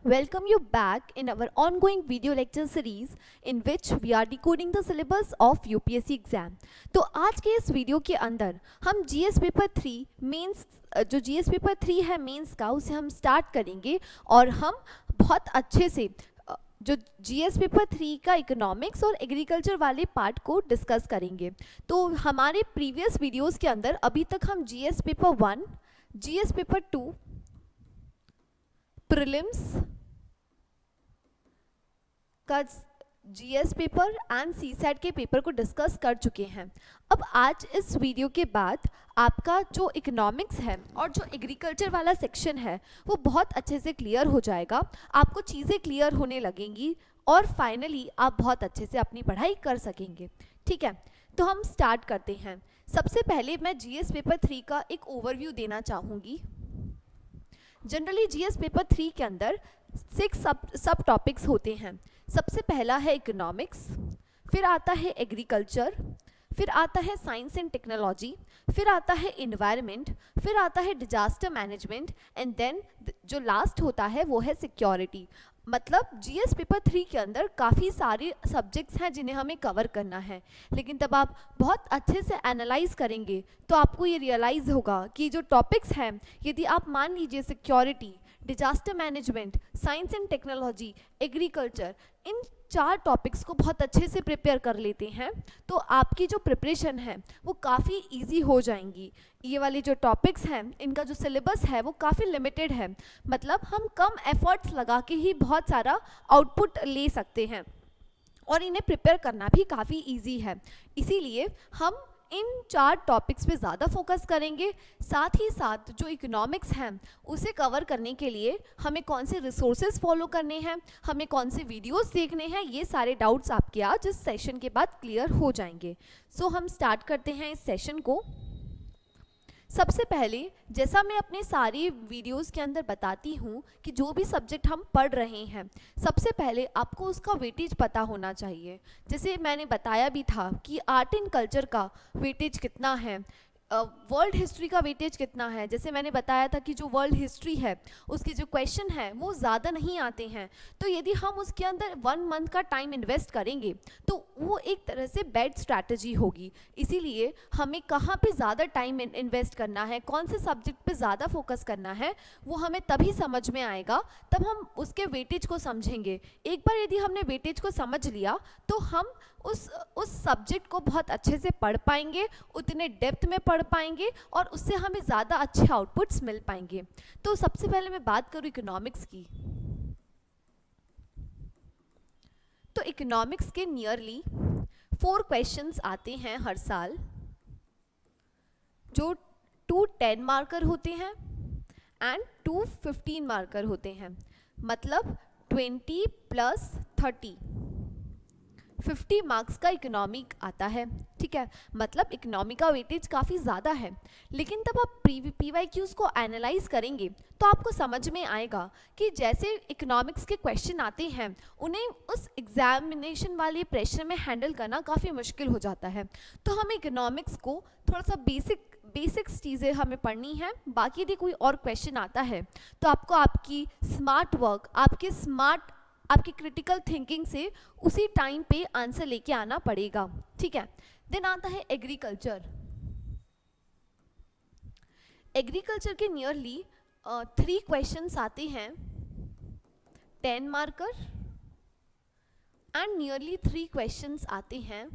Welcome you back in our ongoing video lecture series in which we are decoding the syllabus of UPSC exam. तो आज के इस video के अंदर हम जीएस पेपर 3 मेंस जो जीएस पेपर 3 है मेंस का उसे हम स्टार्ट करेंगे और हम बहुत अच्छे से जो जीएस पेपर 3 का इकोनॉमिक्स और एग्रीकल्चर वाले पार्ट को डिस्कस करेंगे। तो हमारे प्रीवियस वीडियोस के अंदर अभी तक हम GS paper 1, GS paper 2, prelims का जीएस पेपर एंड सीसैट के पेपर को डिस्कस कर चुके हैं। अब आज इस वीडियो के बाद आपका जो इकोनॉमिक्स है और जो एग्रीकल्चर वाला सेक्शन है वो बहुत अच्छे से क्लियर हो जाएगा, आपको चीज़ें क्लियर होने लगेंगी और फाइनली आप बहुत अच्छे से अपनी पढ़ाई कर सकेंगे। ठीक है, तो हम स्टार्ट करते हैं। सबसे पहले मैं जीएस पेपर 3 का एक ओवरव्यू देना चाहूँगी। जनरली जीएस पेपर 3 के अंदर 6 सब टॉपिक्स होते हैं। सबसे पहला है इकोनॉमिक्स, फिर आता है एग्रीकल्चर, फिर आता है साइंस एंड टेक्नोलॉजी, फिर आता है इन्वायरमेंट, फिर आता है डिजास्टर मैनेजमेंट एंड देन जो लास्ट होता है वो है सिक्योरिटी। मतलब जीएस पेपर 3 के अंदर काफ़ी सारे सब्जेक्ट्स हैं जिन्हें हमें कवर करना है, लेकिन तब आप बहुत अच्छे से एनालाइज करेंगे तो आपको ये रियलाइज़ होगा कि जो टॉपिक्स हैं, यदि आप मान लीजिए security, disaster management, science and technology, agriculture, in 4 topics को बहुत अच्छे से प्रिपेयर कर लेते हैं तो आपकी जो प्रिपरेशन है वो काफ़ी इजी हो जाएंगी। ये वाले जो टॉपिक्स हैं इनका जो सिलेबस है वो काफ़ी लिमिटेड है, मतलब हम कम एफर्ट्स लगा के ही बहुत सारा आउटपुट ले सकते हैं और इन्हें प्रिपेयर करना भी काफ़ी इजी है। इसीलिए हम इन 4 टॉपिक्स पे ज़्यादा फोकस करेंगे। साथ ही साथ जो इकोनॉमिक्स हैं उसे कवर करने के लिए हमें कौन से रिसोर्सेज फॉलो करने हैं, हमें कौन से वीडियोस देखने हैं, ये सारे डाउट्स आपके आज इस सेशन के बाद क्लियर हो जाएंगे। सो हम स्टार्ट करते हैं इस सेशन को। सबसे पहले जैसा मैं अपने सारे वीडियोस के अंदर बताती हूँ कि जो भी सब्जेक्ट हम पढ़ रहे हैं सबसे पहले आपको उसका वेटेज पता होना चाहिए। जैसे मैंने बताया भी था कि आर्ट एंड कल्चर का वेटेज कितना है, वर्ल्ड हिस्ट्री का वेटेज कितना है। जैसे मैंने बताया था कि जो वर्ल्ड हिस्ट्री है उसके जो क्वेश्चन है वो ज़्यादा नहीं आते हैं, तो यदि हम उसके अंदर 1 मंथ का टाइम इन्वेस्ट करेंगे तो वो एक तरह से बैड स्ट्रैटेजी होगी। इसीलिए हमें कहाँ पे ज़्यादा टाइम इन्वेस्ट करना है, कौन से सब्जेक्ट पे ज़्यादा फोकस करना है, वो हमें तभी समझ में आएगा, तब हम उसके वेटेज को समझेंगे। एक बार यदि हमने वेटेज को समझ लिया तो हम उस सब्जेक्ट को बहुत अच्छे से पढ़ पाएंगे, उतने डेप्थ में पढ़ पाएंगे और उससे हमें ज़्यादा अच्छे आउटपुट्स मिल पाएंगे। तो सबसे पहले मैं बात करूँ इकोनॉमिक्स की, तो इकोनॉमिक्स के नियरली 4 क्वेश्चंस आते हैं हर साल, जो 2 10 मार्कर होते हैं एंड 2 15 मार्कर होते हैं। मतलब 20 + 30 50 मार्क्स का इकोनॉमिक आता है। ठीक है, मतलब इकोनॉमी का वेटेज काफ़ी ज़्यादा है, लेकिन तब आप PYQs को एनालाइज करेंगे तो आपको समझ में आएगा कि जैसे इकोनॉमिक्स के क्वेश्चन आते हैं उन्हें उस एग्जामिनेशन वाले प्रेशर में हैंडल करना काफ़ी मुश्किल हो जाता है। तो हमें इकोनॉमिक्स को थोड़ा सा बेसिक्स चीज़ें हमें पढ़नी है। बाकी यदि कोई और क्वेश्चन आता है तो आपको आपकी स्मार्ट वर्क, आपकी क्रिटिकल थिंकिंग से उसी टाइम पे आंसर लेके आना पड़ेगा। ठीक है, देन आता है एग्रीकल्चर। एग्रीकल्चर के नियरली 3 क्वेश्चंस आते हैं 10 मार्कर एंड नियरली 3 क्वेश्चंस आते हैं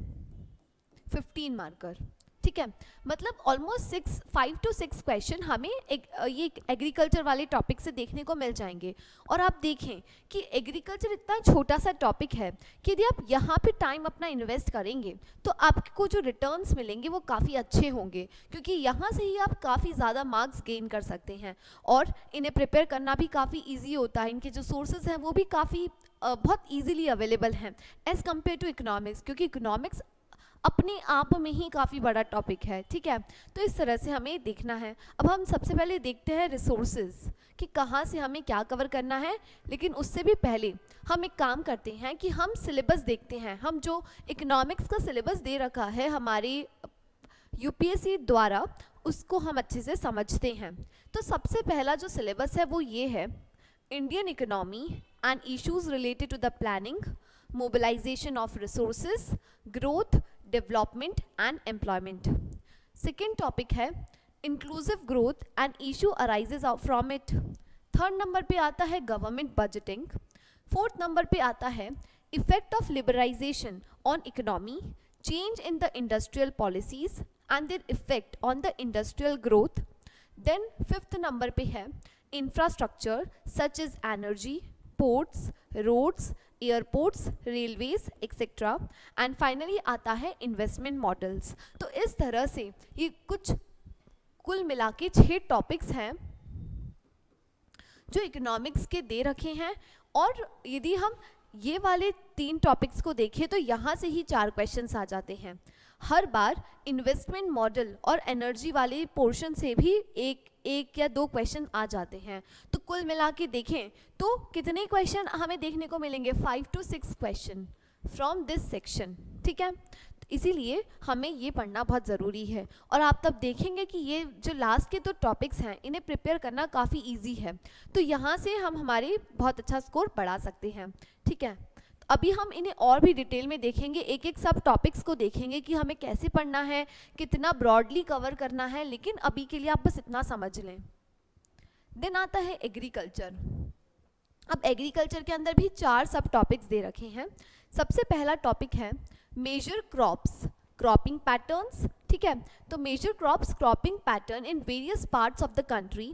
15 मार्कर। ठीक है, मतलब ऑलमोस्ट 5 to 6 क्वेश्चन हमें ये एग्रीकल्चर वाले टॉपिक से देखने को मिल जाएंगे। और आप देखें कि एग्रीकल्चर इतना छोटा सा टॉपिक है कि यदि आप यहाँ पे टाइम अपना इन्वेस्ट करेंगे तो आपको जो रिटर्न्स मिलेंगे वो काफ़ी अच्छे होंगे, क्योंकि यहाँ से ही आप काफ़ी ज़्यादा मार्क्स गेन कर सकते हैं और इन्हें प्रिपेयर करना भी काफ़ी ईजी होता है। इनके जो सोर्सेज हैं वो भी काफ़ी बहुत ईजिली अवेलेबल हैं एज़ कम्पेयर टू इकोनॉमिक्स, क्योंकि इकोनॉमिक्स अपने आप में ही काफ़ी बड़ा टॉपिक है। ठीक है, तो इस तरह से हमें देखना है। अब हम सबसे पहले देखते हैं रिसोर्सेज कि कहाँ से हमें क्या कवर करना है, लेकिन उससे भी पहले हम एक काम करते हैं कि हम सिलेबस देखते हैं। हम जो इकोनॉमिक्स का सिलेबस दे रखा है हमारे यूपीएससी द्वारा, उसको हम अच्छे से समझते हैं। तो सबसे पहला जो सिलेबस है वो ये है, Indian economy and issues related to the planning, mobilization of resources, growth, development and employment. Second topic है inclusive growth and issue arises out from it. Third number पे आता है गवर्नमेंट बजटिंग. फोर्थ नंबर पे आता है effect of liberalisation on economy, change in the industrial policies and their effect on the industrial growth. Then fifth number पे है infrastructure such as energy, ports, roads, airports, railways etcetera. And finally आता है investment models. तो इस तरह से ये कुछ कुल मिला के 6 टॉपिक्स हैं जो इकोनॉमिक्स के दे रखे हैं. और यदि हम ये वाले 3 टॉपिक्स को देखें तो यहाँ से ही 4 क्वेश्चंस आ जाते हैं. हर बार इन्वेस्टमेंट मॉडल और एनर्जी वाले पोर्शन से भी एक या 2 क्वेश्चन आ जाते हैं. तो कुल मिला के देखें तो कितने क्वेश्चन हमें देखने को मिलेंगे? 5 to 6 question from this section. ठीक है, इसीलिए हमें ये पढ़ना बहुत ज़रूरी है. और आप तब देखेंगे कि ये जो लास्ट के 2 टॉपिक्स हैं इन्हें प्रिपेयर करना काफ़ी इजी है. तो यहाँ से हम हमारे बहुत अच्छा स्कोर बढ़ा सकते हैं. ठीक है, तो अभी हम इन्हें और भी डिटेल में देखेंगे, एक एक सब टॉपिक्स को देखेंगे कि हमें कैसे पढ़ना है, कितना ब्रॉडली कवर करना है. लेकिन अभी के लिए आप बस इतना समझ लें. देन आता है एग्रीकल्चर. अब एग्रीकल्चर के अंदर भी 4 सब टॉपिक्स दे रखे हैं. सबसे पहला टॉपिक है मेजर क्रॉप्स, क्रॉपिंग पैटर्न्स. ठीक है, तो major crops, cropping pattern in various parts of the country.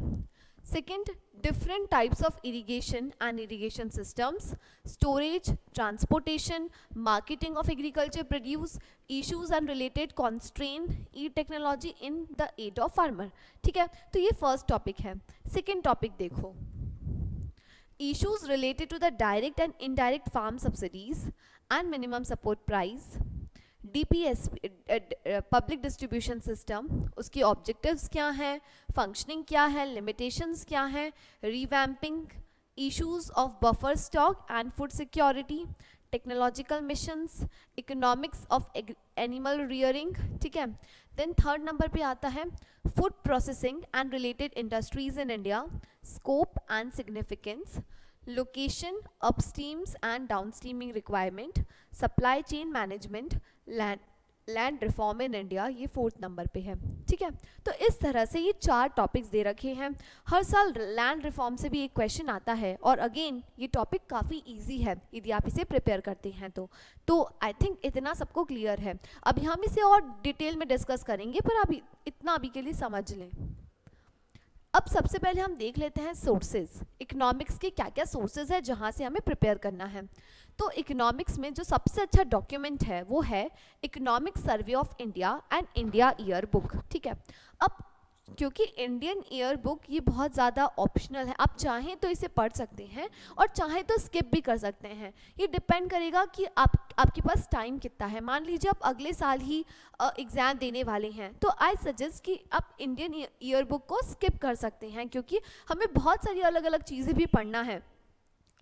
Second, different types of irrigation and irrigation systems, storage, transportation, marketing of agriculture produce, issues and related constraint, e technology in the aid of farmer. ठीक है, तो ये first topic है. Second topic देखो, issues related to the direct and indirect farm subsidies and minimum support price, DPS public distribution system, उसकी objectives क्या हैं, functioning क्या है, limitations क्या हैं, revamping, issues of buffer stock and food security, technological missions, economics of animal rearing. ठीक है, then third number पे आता है food processing and related industries in India, scope and significance, location, upstreams and downstreaming requirement, supply chain management, land reform in India. ये 4th number पे है. ठीक है, तो इस तरह से ये 4 टॉपिक्स दे रखे हैं. हर साल लैंड रिफॉर्म से भी एक क्वेश्चन आता है और अगेन ये टॉपिक काफ़ी इजी है यदि आप इसे प्रिपेयर करते हैं तो आई थिंक इतना सबको क्लियर है. अभी हम इसे और डिटेल में डिस्कस करेंगे, पर अभी इतना अभी के लिए समझ लें. अब सबसे पहले हम देख लेते हैं सोर्सेज. इकोनॉमिक्स के क्या क्या सोर्सेज है जहाँ से हमें प्रिपेयर करना है. तो इकोनॉमिक्स में जो सबसे अच्छा डॉक्यूमेंट है वो है economic survey of India and India year book. ठीक है, अब क्योंकि इंडियन ईयर बुक ये बहुत ज़्यादा ऑप्शनल है, आप चाहें तो इसे पढ़ सकते हैं और चाहें तो स्किप भी कर सकते हैं. ये डिपेंड करेगा कि आपके पास टाइम कितना है. मान लीजिए आप अगले साल ही एग्ज़ाम देने वाले हैं तो आई सजेस्ट कि आप इंडियन ईयर बुक को स्किप कर सकते हैं, क्योंकि हमें बहुत सारी अलग अलग चीज़ें भी पढ़ना है.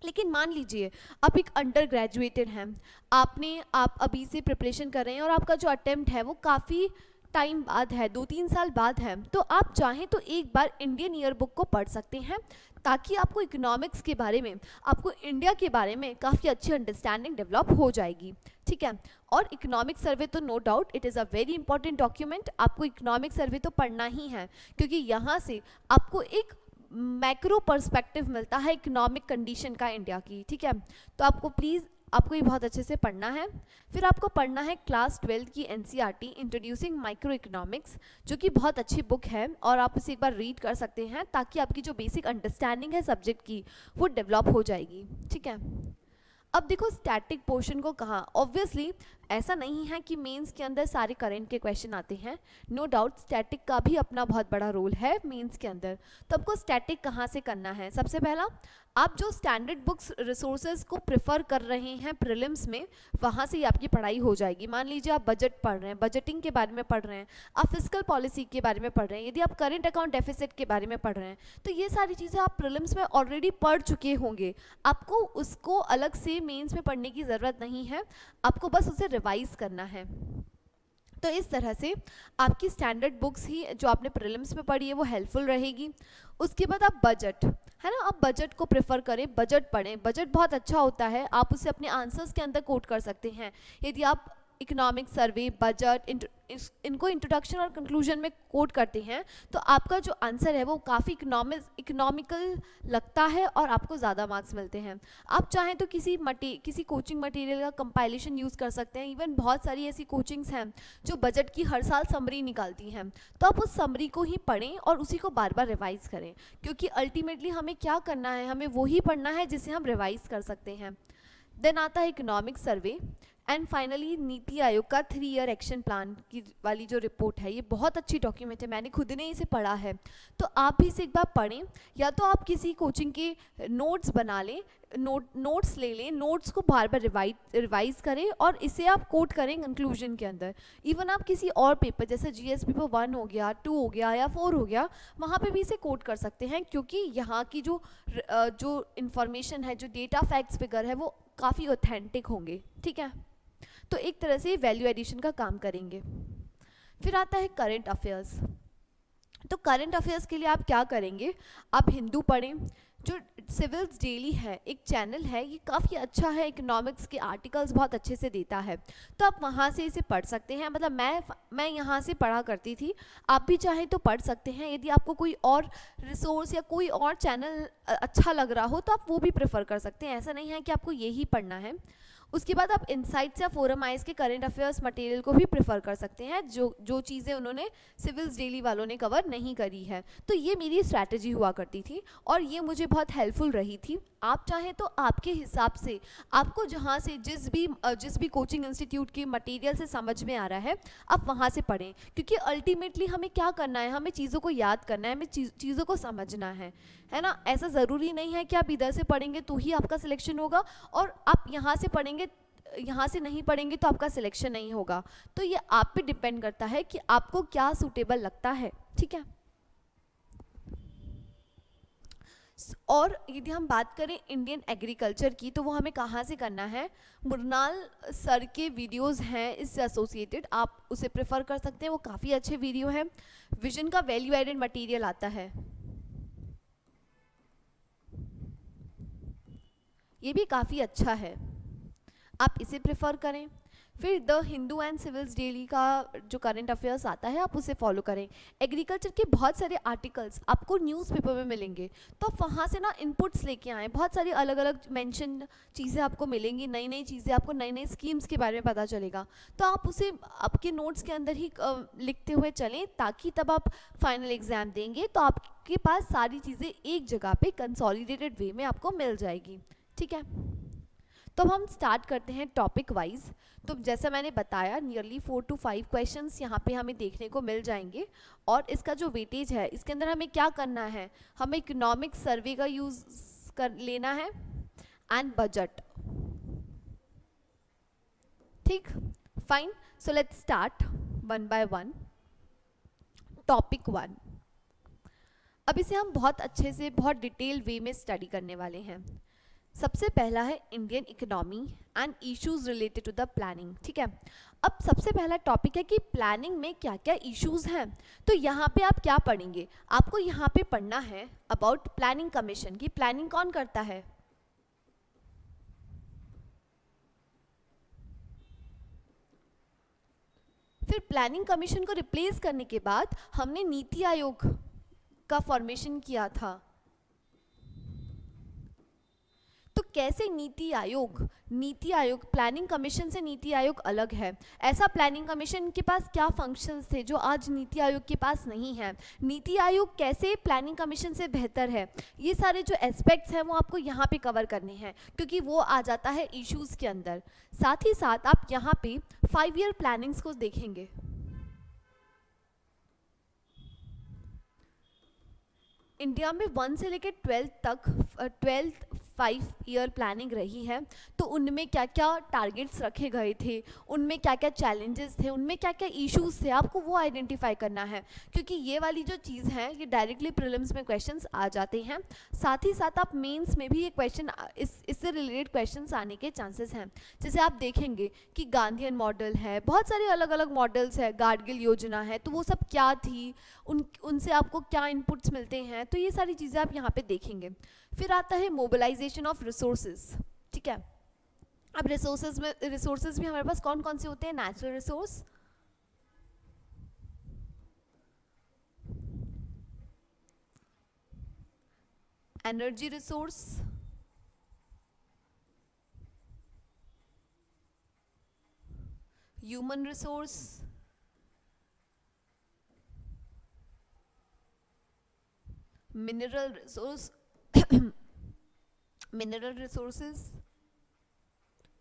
लेकिन मान लीजिए आप एक अंडर ग्रेजुएटेड हैं, आप अभी से प्रिपरेशन कर रहे हैं और आपका जो अटेम्प्ट है वो काफ़ी टाइम बाद है, 2-3 साल बाद है, तो आप चाहें तो एक बार इंडियन ईयर बुक को पढ़ सकते हैं ताकि आपको इकोनॉमिक्स के बारे में, आपको इंडिया के बारे में काफ़ी अच्छी अंडरस्टैंडिंग डेवलप हो जाएगी. ठीक है, और इकोनॉमिक सर्वे तो no doubt it is a very important document. आपको इकोनॉमिक सर्वे तो पढ़ना ही है, क्योंकि यहाँ से आपको एक मैक्रो पर्सपेक्टिव मिलता है इकोनॉमिक कंडीशन का इंडिया की. ठीक है, तो आपको ये बहुत अच्छे से पढ़ना है. फिर आपको पढ़ना है क्लास 12 की NCERT इंट्रोड्यूसिंग माइक्रो इकोनॉमिक्स, जो कि बहुत अच्छी बुक है और आप इसे एक बार रीड कर सकते हैं ताकि आपकी जो बेसिक अंडरस्टैंडिंग है सब्जेक्ट की वो डेवलप हो जाएगी. ठीक है, अब देखो स्टैटिक पोर्शन को कहाँ. ऑब्वियसली ऐसा नहीं है कि मेंस के अंदर सारे करंट के क्वेश्चन आते हैं. नो डाउट स्टैटिक का भी अपना बहुत बड़ा रोल है मेंस के अंदर. तो आपको स्टैटिक कहाँ से करना है? सबसे पहला, आप जो स्टैंडर्ड बुक्स रिसोर्सेज को प्रेफर कर रहे हैं प्रीलिम्स में, वहाँ से ही आपकी पढ़ाई हो जाएगी. मान लीजिए आप बजट पढ़ रहे हैं, बजटिंग के बारे में पढ़ रहे हैं, आप फिस्कल पॉलिसी के बारे में पढ़ रहे हैं, यदि आप करेंट अकाउंट डेफिसिट के बारे में पढ़ रहे हैं, तो ये सारी चीज़ें आप प्रीलिम्स में ऑलरेडी पढ़ चुके होंगे. आपको उसको अलग से मेंस में पढ़ने की ज़रूरत नहीं है, आपको बस उसे रिवाइज करना है. तो इस तरह से आपकी स्टैंडर्ड बुक्स ही जो आपने प्रीलिम्स में पढ़ी है वो हेल्पफुल रहेगी. उसके बाद आप बजट, है ना। आप बजट को प्रेफर करें, बजट पढ़ें, बजट बहुत अच्छा होता है, आप उसे अपने आंसर्स के अंदर कोट कर सकते हैं। यदि आप इकोनॉमिक सर्वे, बजट, इनको इंट्रोडक्शन और कंक्लूजन में कोट करते हैं तो आपका जो आंसर है वो काफ़ी इकोनॉमिकल लगता है और आपको ज़्यादा मार्क्स मिलते हैं। आप चाहें तो किसी कोचिंग मटेरियल का कंपाइलेशन यूज़ कर सकते हैं। इवन बहुत सारी ऐसी कोचिंग्स हैं जो बजट की हर साल समरी निकालती हैं, तो आप उस समरी को ही पढ़ें और उसी को बार बार रिवाइज़ करें, क्योंकि अल्टीमेटली हमें क्या करना है, हमें वही पढ़ना है जिसे हम रिवाइज़ कर सकते हैं। देन आता है economic survey and finally NITI Aayog का 3 ईयर एक्शन प्लान की वाली जो रिपोर्ट है, ये बहुत अच्छी डॉक्यूमेंट है, मैंने खुद ने इसे पढ़ा है, तो आप भी इसे एक बार पढ़ें। या तो आप किसी कोचिंग के नोट्स बना लें, नोट्स ले लें, नोट्स को बार बार रिवाइज करें और इसे आप कोट करें कंक्लूजन के अंदर। इवन आप किसी और पेपर जैसे जीएस पेपर 1 हो गया, 2 हो गया या 4 हो गया, वहाँ पे भी इसे कोट कर सकते हैं, क्योंकि यहाँ की जो इन्फॉर्मेशन है, जो डेटा फैक्ट्स फिगर है, वो काफ़ी ऑथेंटिक होंगे। ठीक है, तो एक तरह से वैल्यू एडिशन का काम करेंगे। फिर आता है करंट अफेयर्स। तो करंट अफेयर्स के लिए आप क्या करेंगे, आप हिंदू पढ़ें, जो सिविल्स डेली है एक चैनल है, ये काफ़ी अच्छा है, इकोनॉमिक्स के आर्टिकल्स बहुत अच्छे से देता है, तो आप वहाँ से इसे पढ़ सकते हैं। मतलब मैं यहाँ से पढ़ा करती थी, आप भी चाहें तो पढ़ सकते हैं। यदि आपको कोई और रिसोर्स या कोई और चैनल अच्छा लग रहा हो तो आप वो भी प्रेफर कर सकते हैं, ऐसा नहीं है कि आपको यही पढ़ना है। उसके बाद आप इनसाइट्स या फोरम आइज के करंट अफेयर्स मटेरियल को भी प्रेफर कर सकते हैं, जो चीज़ें उन्होंने सिविल्स डेली वालों ने कवर नहीं करी है। तो ये मेरी स्ट्रैटेजी हुआ करती थी और ये मुझे बहुत हेल्पफुल रही थी। आप चाहें तो आपके हिसाब से, आपको जहाँ से जिस भी कोचिंग इंस्टीट्यूट की मटेरियल से समझ में आ रहा है, आप वहाँ से पढ़ें, क्योंकि अल्टीमेटली हमें क्या करना है, हमें चीज़ों को याद करना है, हमें चीज़ों को समझना है ना। ऐसा ज़रूरी नहीं है कि आप इधर से पढ़ेंगे तो ही आपका सिलेक्शन होगा और आप यहाँ से पढ़ेंगे, यहाँ से नहीं पढ़ेंगे तो आपका सिलेक्शन नहीं होगा। तो ये आप पे डिपेंड करता है कि आपको क्या सूटेबल लगता है। ठीक है, और यदि हम बात करें इंडियन एग्रीकल्चर की, तो वो हमें कहाँ से करना है, मुरनाल सर के वीडियोस हैं इससे एसोसिएटेड, आप उसे प्रेफर कर सकते हैं, वो काफ़ी अच्छे वीडियो हैं। विजन का वैल्यू एडेड मटेरियल आता है, ये भी काफ़ी अच्छा है, आप इसे प्रेफर करें। फिर the Hindu and civils daily का जो करंट अफेयर्स आता है, आप उसे फॉलो करें। एग्रीकल्चर के बहुत सारे आर्टिकल्स आपको न्यूज़पेपर में मिलेंगे, तो आप वहाँ से ना इनपुट्स लेके आएँ, बहुत सारी अलग अलग मेंशन चीज़ें आपको मिलेंगी, नई नई चीज़ें, आपको नई नई स्कीम्स के बारे में पता चलेगा, तो आप उसे आपके नोट्स के अंदर ही लिखते हुए चलें, ताकि तब आप फाइनल एग्ज़ाम देंगे तो आपके पास सारी चीज़ें एक जगह पे कंसोलिडेटेड वे में आपको मिल जाएगी। ठीक है, तो हम स्टार्ट करते हैं टॉपिक वाइज। तो जैसा मैंने बताया, नियरली 4 to 5 क्वेश्चंस यहाँ पे हमें देखने को मिल जाएंगे, और इसका जो वेटेज है, इसके अंदर हमें क्या करना है, हमें इकोनॉमिक सर्वे का यूज़ कर लेना है एंड बजट। ठीक, fine, so let's start one by one. Topic 1, अब इसे हम बहुत अच्छे से, बहुत डिटेल वे में स्टडी करने वाले हैं। सबसे पहला है Indian economy and issues related to the planning. ठीक है, अब सबसे पहला टॉपिक है कि प्लानिंग में क्या क्या इश्यूज हैं। तो यहाँ पे आप क्या पढ़ेंगे, आपको यहाँ पे पढ़ना है अबाउट प्लानिंग कमीशन की प्लानिंग कौन करता है। फिर प्लानिंग कमीशन को रिप्लेस करने के बाद हमने नीति आयोग का फॉर्मेशन किया था, तो कैसे नीति आयोग प्लानिंग कमीशन से नीति आयोग अलग है, ऐसा प्लानिंग कमीशन के पास क्या फंक्शंस थे जो आज नीति आयोग के पास नहीं है, नीति आयोग कैसे प्लानिंग कमीशन से बेहतर है, ये सारे जो एस्पेक्ट्स हैं वो आपको यहाँ पे कवर करने हैं, क्योंकि वो आ जाता है इश्यूज़ के अंदर। साथ ही साथ आप यहाँ पे 5 ईयर प्लानिंग्स को देखेंगे। इंडिया में 1 से लेकर 12th तक 5 ईयर प्लानिंग रही है, तो उनमें क्या क्या टारगेट्स रखे गए थे, उनमें क्या क्या चैलेंजेस थे, उनमें क्या क्या इश्यूज थे, आपको वो आइडेंटिफाई करना है, क्योंकि ये वाली जो चीज़ है ये डायरेक्टली प्रीलिम्स में क्वेश्चंस आ जाते हैं। साथ ही साथ आप मेंस में भी ये क्वेश्चन इससे रिलेटेड क्वेश्चंस आने के चांसेस हैं। जैसे आप देखेंगे कि गांधीयन मॉडल है, बहुत सारे अलग अलग मॉडल्स है, गाडगिल योजना है, तो वो सब क्या थी, उनसे आपको क्या इनपुट्स मिलते हैं, तो ये सारी चीज़ें आप यहाँ पे देखेंगे। फिर आता है मोबिलाइजेशन ऑफ रिसोर्सेज, ठीक है। अब रिसोर्सेज भी हमारे पास कौन कौन से होते हैं? Natural resource, energy resource, human resource, mineral resource, mineral resources,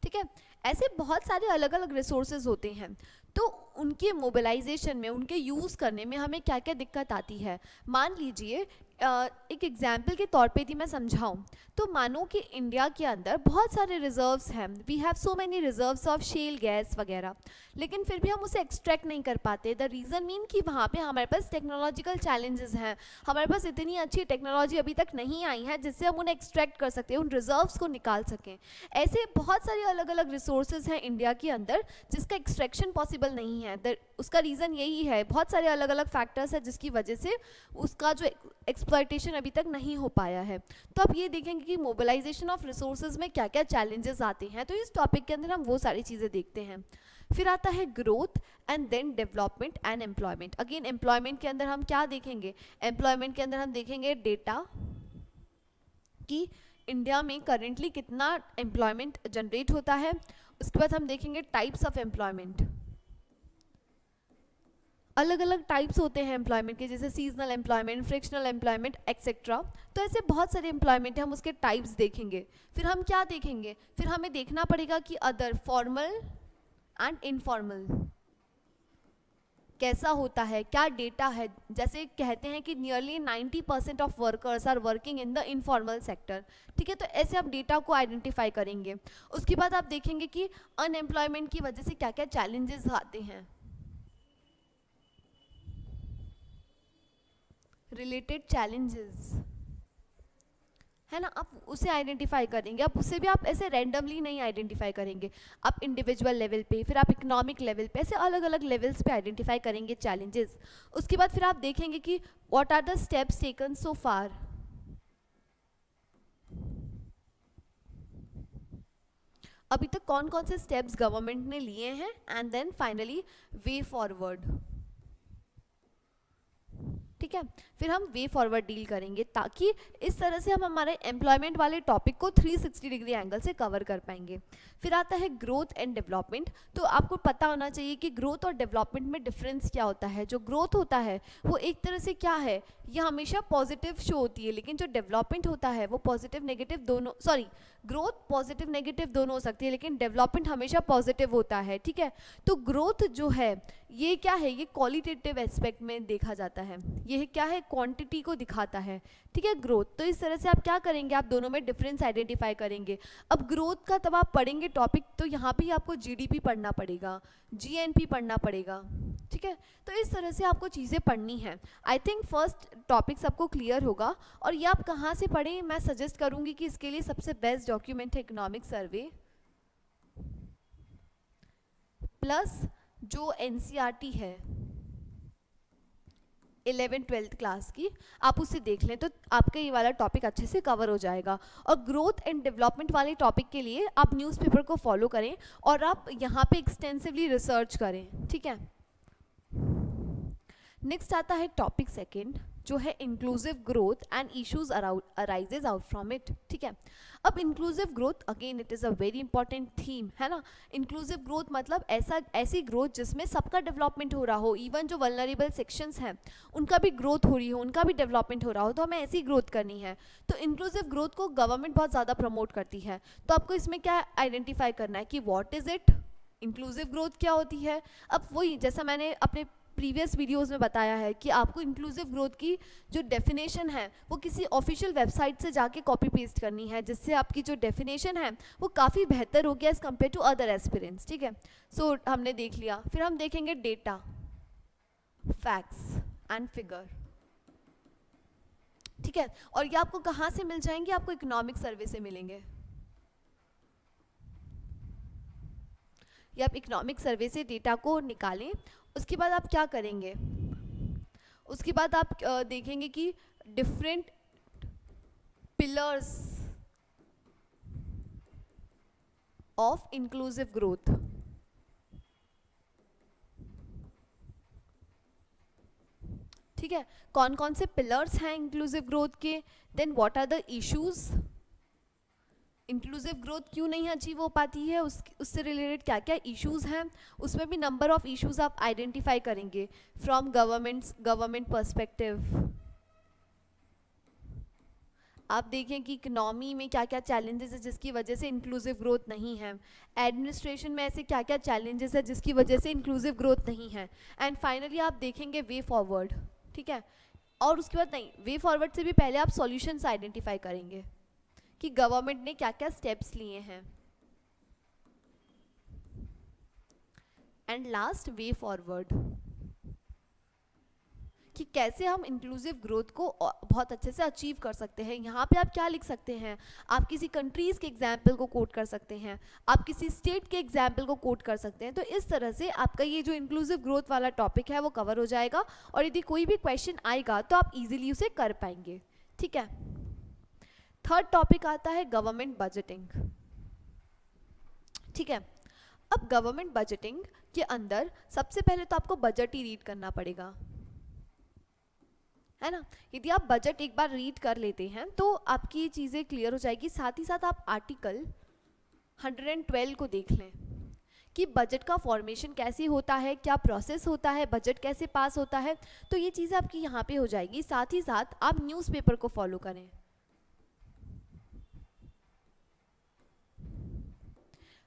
ठीक है। ऐसे बहुत सारे अलग अलग रिसोर्सेज होते हैं, तो उनके मोबिलाइजेशन में, उनके यूज़ करने में हमें क्या क्या दिक्कत आती है। मान लीजिए एक एग्जाम्पल के तौर पे यदि मैं समझाऊं, तो मानो कि इंडिया के अंदर बहुत सारे रिजर्व्स हैं, we have so many reserves of shale gas वगैरह, लेकिन फिर भी हम उसे एक्सट्रैक्ट नहीं कर पाते। द रीज़न मीन कि वहाँ पे हमारे पास टेक्नोलॉजिकल चैलेंजेस हैं, हमारे पास इतनी अच्छी टेक्नोलॉजी अभी तक नहीं आई है जिससे हम उन्हें एक्सट्रैक्ट कर सकते हैं, उन रिजर्व्स को निकाल सकें। ऐसे बहुत सारे अलग अलग रिसोर्सेज हैं इंडिया के अंदर जिसका एक्सट्रैक्शन पॉसिबल नहीं है। उसका रीज़न यही है, बहुत सारे अलग अलग फैक्टर्स हैं जिसकी वजह से उसका जो एक्सप्लॉयटेशन अभी तक नहीं हो पाया है। तो आप ये देखेंगे कि मोबिलाइजेशन ऑफ रिसोर्सेज में क्या क्या चैलेंजेस आते हैं, तो इस टॉपिक के अंदर हम वो सारी चीज़ें देखते हैं। फिर आता है growth and then development and employment. Again employment के अंदर हम क्या देखेंगे? एम्प्लॉयमेंट के अंदर हम देखेंगे डेटा कि इंडिया में करेंटली कितना एम्प्लॉयमेंट जनरेट होता है। उसके बाद हम देखेंगे टाइप्स ऑफ एम्प्लॉयमेंट, अलग अलग टाइप्स होते हैं एम्प्लॉयमेंट के, जैसे seasonal employment, frictional employment etcetera. तो ऐसे बहुत सारे एम्प्लॉयमेंट है, हम उसके टाइप्स देखेंगे। फिर हम क्या देखेंगे? फिर हमें देखना पड़ेगा कि अदर फॉर्मल एंड इनफॉर्मल कैसा होता है, क्या डेटा है। जैसे कहते हैं कि nearly 90% of workers are working in the informal sector, ठीक है। तो ऐसे आप डेटा को आइडेंटिफाई करेंगे। उसके बाद आप देखेंगे कि अनएम्प्लॉयमेंट की वजह से क्या क्या चैलेंजेस आते हैं, रिलेटेड चैलेंजेस है ना, आप उसे आइडेंटिफाई करेंगे। आप उसे भी आप ऐसे रैंडमली नहीं आइडेंटिफाई करेंगे, आप इंडिविजुअल लेवल पे, फिर आप इकोनॉमिक लेवल पे, ऐसे अलग अलग लेवल्स पे आइडेंटिफाई करेंगे चैलेंजेस। उसके बाद फिर आप देखेंगे कि what are the steps taken so far, अभी तक कौन कौन से स्टेप्स गवर्नमेंट ने लिए हैं, and then finally way forward, ठीक है। फिर हम वे फॉरवर्ड डील करेंगे ताकि इस तरह से हम हमारे एम्प्लॉयमेंट वाले टॉपिक को 360 डिग्री एंगल से कवर कर पाएंगे। फिर आता है ग्रोथ एंड डेवलपमेंट। तो आपको पता होना चाहिए कि ग्रोथ और डेवलपमेंट में डिफरेंस क्या होता है। जो ग्रोथ होता है वो एक तरह से क्या है, ये हमेशा पॉजिटिव शो होती है, लेकिन जो डेवलपमेंट होता है वो पॉजिटिव नेगेटिव दोनों, सॉरी ग्रोथ पॉजिटिव नेगेटिव दोनों हो सकती है, लेकिन डेवलपमेंट हमेशा पॉजिटिव होता है, ठीक है। तो ग्रोथ जो है ये क्या है, ये क्वालिटेटिव एस्पेक्ट में देखा जाता है, ये क्या है, क्वांटिटी को दिखाता है, ठीक है, ग्रोथ। तो इस तरह से आप क्या करेंगे, आप दोनों में डिफरेंस आइडेंटिफाई करेंगे। अब ग्रोथ का तब आप पढ़ेंगे टॉपिक, तो यहाँ पे आपको जीडीपी पढ़ना पड़ेगा, जीएनपी पढ़ना पड़ेगा, ठीक है। तो इस तरह से आपको चीज़ें पढ़नी है। आई थिंक फर्स्ट टॉपिक सबको क्लियर होगा। और ये आप कहाँ से पढ़ें, मैं सजेस्ट करूँगी कि इसके लिए सबसे बेस्ट डॉक्यूमेंट है इकोनॉमिक सर्वे प्लस जो एनसीईआरटी है 11th-12th क्लास की, आप उससे देख लें तो आपका ये वाला टॉपिक अच्छे से कवर हो जाएगा। और ग्रोथ एंड डेवलपमेंट वाले टॉपिक के लिए आप न्यूज़पेपर को फॉलो करें और आप यहाँ पे एक्सटेंसिवली रिसर्च करें, ठीक है। नेक्स्ट आता है टॉपिक सेकंड, जो है inclusive growth and issues arises out from it, ठीक है। अब inclusive growth again it is a very important theme, है ना। इंक्लूसिव ग्रोथ मतलब ऐसी ग्रोथ जिसमें सबका डेवलपमेंट हो रहा हो, इवन जो वल्नरेबल सेक्शंस हैं उनका भी ग्रोथ हो रही हो, उनका भी डेवलपमेंट हो रहा हो, तो हमें ऐसी ग्रोथ करनी है। तो इंक्लूसिव ग्रोथ को गवर्नमेंट बहुत ज़्यादा प्रमोट करती है। तो आपको इसमें क्या आइडेंटिफाई करना है कि what is it, inclusive growth क्या होती है। अब वही जैसा मैंने अपने प्रीवियस वीडियोस में बताया है कि आपको इंक्लूसिव ग्रोथ की जो डेफिनेशन है वो किसी ऑफिशियल वेबसाइट से जाके कॉपी पेस्ट करनी है, जिससे आपकी जो डेफिनेशन है वो काफ़ी बेहतर हो गया as compare to other aspirants, ठीक है। सो हमने देख लिया। फिर हम देखेंगे डेटा, फैक्ट्स एंड फिगर, ठीक है। और ये आपको कहाँ से मिल जाएंगे, आपको इकोनॉमिक सर्वे से मिलेंगे। ये आप इकोनॉमिक सर्वे से डेटा को निकालें। उसके बाद आप क्या करेंगे, उसके बाद आप देखेंगे कि different pillars of inclusive growth. ठीक है, कौन कौन से पिलर्स हैं इंक्लूसिव ग्रोथ के, then what are the issues, inclusive growth क्यों नहीं अचीव हो पाती है, उससे रिलेटेड क्या क्या इश्यूज हैं, उसमें भी नंबर ऑफ इश्यूज आप आइडेंटिफाई करेंगे फ्रॉम गवर्नमेंट पर्सपेक्टिव। आप देखें कि इकोनॉमी में क्या क्या चैलेंजेस है जिसकी वजह से इंक्लूसिव ग्रोथ नहीं है, एडमिनिस्ट्रेशन में ऐसे क्या क्या चैलेंजेस है जिसकी वजह से इंक्लूसिव ग्रोथ नहीं है, एंड फाइनली आप देखेंगे वे फॉरवर्ड। ठीक है, और उसके बाद नहीं, वे फॉरवर्ड से भी पहले आप सॉल्यूशंस आइडेंटिफाई करेंगे कि गवर्नमेंट ने क्या क्या स्टेप्स लिए हैं, एंड लास्ट वे फॉरवर्ड कि कैसे हम इंक्लूसिव ग्रोथ को बहुत अच्छे से अचीव कर सकते हैं। यहाँ पे आप क्या लिख सकते हैं, आप किसी कंट्रीज़ के एग्जाम्पल को कोट कर सकते हैं, आप किसी स्टेट के एग्जाम्पल को कोट कर सकते हैं। तो इस तरह से आपका ये जो इंक्लूसिव ग्रोथ वाला टॉपिक है वो कवर हो जाएगा, और यदि कोई भी क्वेश्चन आएगा तो आप इजीली उसे कर पाएंगे। ठीक है, थर्ड टॉपिक आता है गवर्नमेंट बजटिंग। ठीक है, अब गवर्नमेंट बजटिंग के अंदर सबसे पहले तो आपको बजट ही रीड करना पड़ेगा, है ना। यदि आप बजट एक बार रीड कर लेते हैं तो आपकी ये चीज़ें क्लियर हो जाएगी। साथ ही साथ आप आर्टिकल 112 को देख लें कि बजट का फॉर्मेशन कैसे होता है, क्या प्रोसेस होता है, बजट कैसे पास होता है, तो ये चीज़ें आपकी यहाँ पे हो जाएगी। साथ ही साथ आप न्यूज़पेपर को फॉलो करें।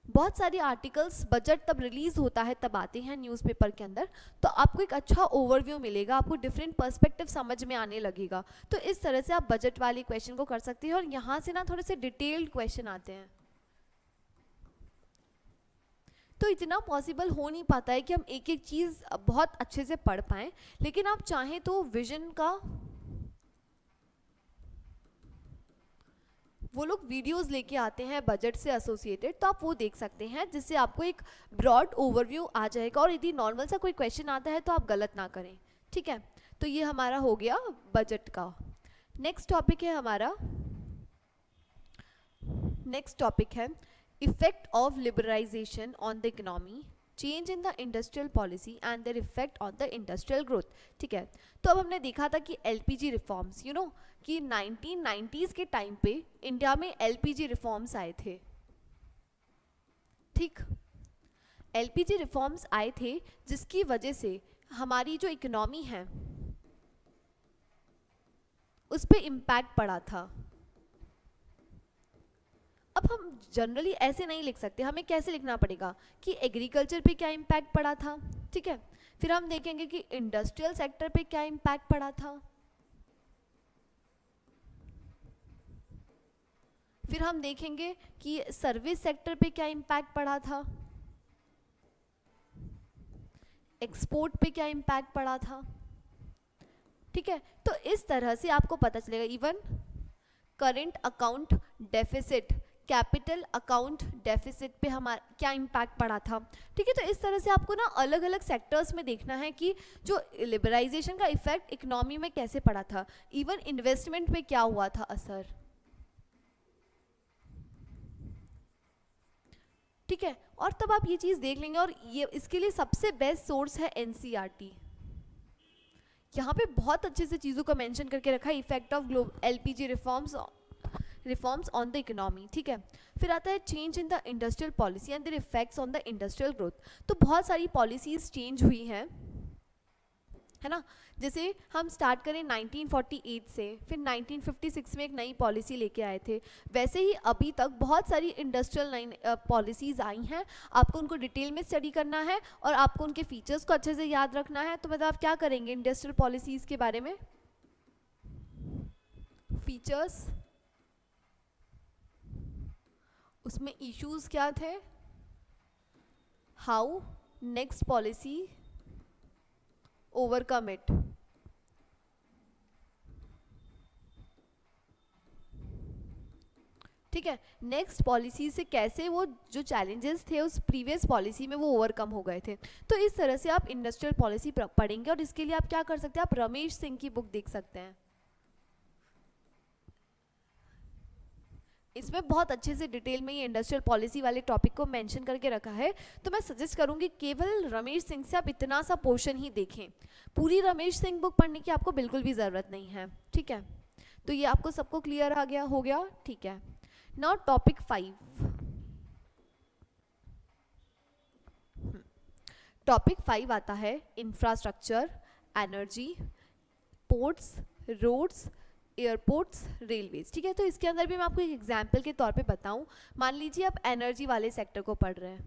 बहुत सारे आर्टिकल्स बजट तब रिलीज होता है तब आते हैं न्यूज़पेपर के अंदर, तो आपको एक अच्छा ओवरव्यू मिलेगा, आपको डिफरेंट पर्सपेक्टिव समझ में आने लगेगा। तो इस तरह से आप बजट वाले क्वेश्चन को कर सकते हैं, और यहाँ से ना थोड़े से डिटेल्ड क्वेश्चन आते हैं। तो इतना पॉसिबल हो नहीं पाता है कि हम एक एक चीज़ बहुत अच्छे से पढ़ पाएँ, लेकिन आप चाहें तो विजन का वो लोग वीडियोस लेके आते हैं बजट से एसोसिएटेड, तो आप वो देख सकते हैं, जिससे आपको एक ब्रॉड ओवरव्यू आ जाएगा, और यदि नॉर्मल सा कोई क्वेश्चन आता है तो आप गलत ना करें। ठीक है, तो ये हमारा हो गया बजट का। नेक्स्ट टॉपिक है हमारा, नेक्स्ट टॉपिक है effect of liberalisation on the economy, change in the industrial policy and their effect on the industrial growth. ठीक है, तो अब हमने देखा था कि एलपीजी रिफॉर्म्स, यू नो कि 1990s के टाइम पे इंडिया में एलपीजी रिफॉर्म्स आए थे। ठीक, एलपीजी रिफॉर्म्स आए थे जिसकी वजह से हमारी जो इकोनॉमी है उस पर इम्पैक्ट पड़ा था। अब हम जनरली ऐसे नहीं लिख सकते, हमें कैसे लिखना पड़ेगा कि एग्रीकल्चर पे क्या इम्पैक्ट पड़ा था। ठीक है, फिर हम देखेंगे कि इंडस्ट्रियल सेक्टर पे क्या इम्पैक्ट पड़ा था, फिर हम देखेंगे कि सर्विस सेक्टर पे क्या इम्पैक्ट पड़ा था, एक्सपोर्ट पे क्या इम्पैक्ट पड़ा था। ठीक है, तो इस तरह से आपको पता चलेगा। Even current account deficit, capital account deficit पे हमारा क्या इम्पैक्ट पड़ा था। ठीक है, तो इस तरह से आपको ना अलग अलग सेक्टर्स में देखना है कि जो लिबरलाइजेशन का इफेक्ट इकोनॉमी में कैसे पड़ा था, इवन इन्वेस्टमेंट पे क्या हुआ था असर। ठीक है, और तब आप ये चीज़ देख लेंगे, और ये इसके लिए सबसे बेस्ट सोर्स है एनसीईआरटी। यहाँ पे बहुत अच्छे से चीज़ों को मेंशन करके रखा है, effect of LPG reforms on the economy. ठीक है, फिर आता है change in the industrial policy and there effects on the industrial growth. तो बहुत सारी पॉलिसीज चेंज हुई हैं, है ना। जैसे हम स्टार्ट करें 1948 से, फिर 1956 में एक नई पॉलिसी लेके आए थे, वैसे ही अभी तक बहुत सारी इंडस्ट्रियल नई पॉलिसीज़ आई हैं। आपको उनको डिटेल में स्टडी करना है और आपको उनके फीचर्स को अच्छे से याद रखना है। तो मतलब आप क्या करेंगे इंडस्ट्रियल पॉलिसीज़ के बारे में, फीचर्स, उसमें इश्यूज क्या थे, how next policy overcome it. ठीक है। नेक्स्ट पॉलिसी से कैसे वो जो चैलेंजेस थे उस प्रीवियस पॉलिसी में वो ओवरकम हो गए थे। तो इस तरह से आप इंडस्ट्रियल पॉलिसी पढ़ेंगे और इसके लिए आप क्या कर सकते हैं, आप रमेश सिंह की बुक देख सकते हैं। इसमें बहुत अच्छे से डिटेल में ये इंडस्ट्रियल पॉलिसी वाले टॉपिक को मेंशन करके रखा है। तो मैं सजेस्ट करूंगी केवल रमेश सिंह से आप इतना सा पोर्शन ही देखें, पूरी रमेश सिंह बुक पढ़ने की आपको बिल्कुल भी ज़रूरत नहीं है। ठीक है, तो ये आपको सबको क्लियर आ गया, हो गया। ठीक है, नाउ टॉपिक 5। टॉपिक 5 आता है infrastructure, energy, ports, roads, airports, railways. ठीक है, तो इसके अंदर भी मैं आपको एक एग्जांपल के तौर पे बताऊं। मान लीजिए आप एनर्जी वाले सेक्टर को पढ़ रहे हैं,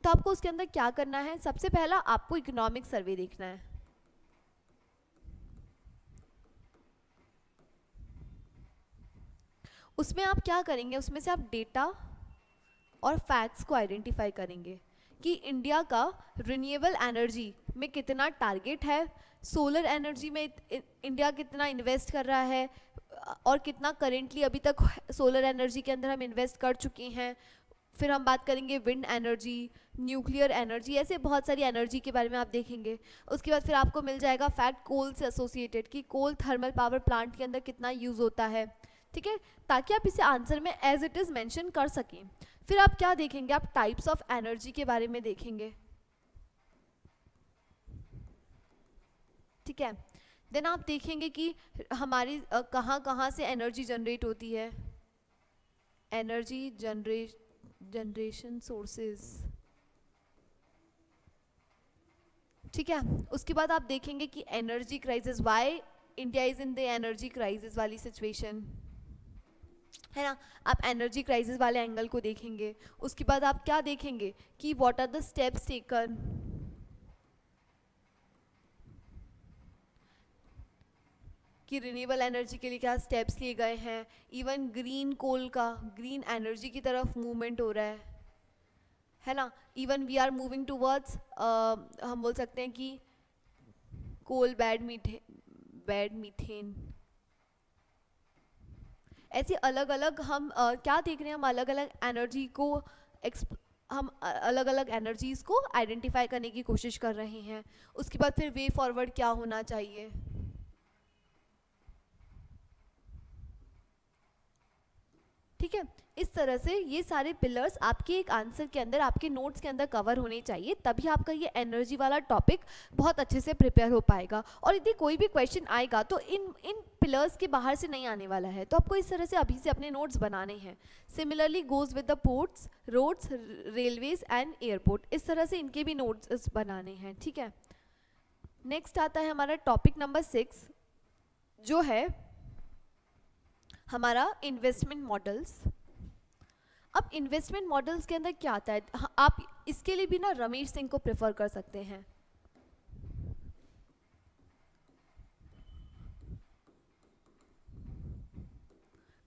तो आपको उसके अंदर क्या करना है, सबसे पहला आपको इकोनॉमिक सर्वे देखना है। उसमें आप क्या करेंगे, उसमें से आप डेटा और फैक्ट्स को आइडेंटिफाई करेंगे कि इंडिया का रिन्यूएबल एनर्जी में कितना टारगेट है, सोलर एनर्जी में इंडिया कितना इन्वेस्ट कर रहा है और कितना करेंटली अभी तक सोलर एनर्जी के अंदर हम इन्वेस्ट कर चुके हैं। फिर हम बात करेंगे विंड एनर्जी, न्यूक्लियर एनर्जी, ऐसे बहुत सारी एनर्जी के बारे में आप देखेंगे। उसके बाद फिर आपको मिल जाएगा फैक्ट कोल से एसोसिएटेड कि कोल थर्मल पावर प्लांट के अंदर कितना यूज़ होता है। ठीक है, ताकि आप इसे आंसर में एज इट इज़ मेंशन कर सकें। फिर आप क्या देखेंगे, आप टाइप्स ऑफ एनर्जी के बारे में देखेंगे। ठीक है, देन आप देखेंगे कि हमारी कहाँ कहाँ से एनर्जी जनरेट होती है, एनर्जी जनरेशन सोर्सेज। ठीक है, उसके बाद आप देखेंगे कि energy crisis, why India is in the energy crisis वाली सिचुएशन, है ना। आप एनर्जी क्राइसिस वाले एंगल को देखेंगे। उसके बाद आप क्या देखेंगे कि what are the steps taken, कि रिन्यूएबल एनर्जी के लिए क्या स्टेप्स लिए गए हैं। इवन ग्रीन कोल का, ग्रीन एनर्जी की तरफ मूवमेंट हो रहा है ना। Even we are moving towards, हम बोल सकते हैं कि कोल बैड मीथेन, ऐसे अलग अलग हम क्या देख रहे हैं, हम अलग अलग एनर्जी को हम अलग अलग एनर्जीज़ को आइडेंटिफाई करने की कोशिश कर रहे हैं। उसके बाद फिर वे फॉरवर्ड क्या होना चाहिए। ठीक है, इस तरह से ये सारे पिलर्स आपके एक आंसर के अंदर, आपके नोट्स के अंदर कवर होने चाहिए, तभी आपका ये एनर्जी वाला टॉपिक बहुत अच्छे से प्रिपेयर हो पाएगा। और यदि कोई भी क्वेश्चन आएगा तो इन पिलर्स के बाहर से नहीं आने वाला है, तो आपको इस तरह से अभी से अपने नोट्स बनाने हैं। Similarly goes with the ports, roads, railways and airport, इस तरह से इनके भी नोट्स बनाने हैं। ठीक है, नेक्स्ट आता है हमारा टॉपिक नंबर 6, जो है हमारा इन्वेस्टमेंट मॉडल्स। अब इन्वेस्टमेंट मॉडल्स के अंदर क्या आता है, आप इसके लिए भी ना रमेश सिंह को प्रेफर कर सकते हैं।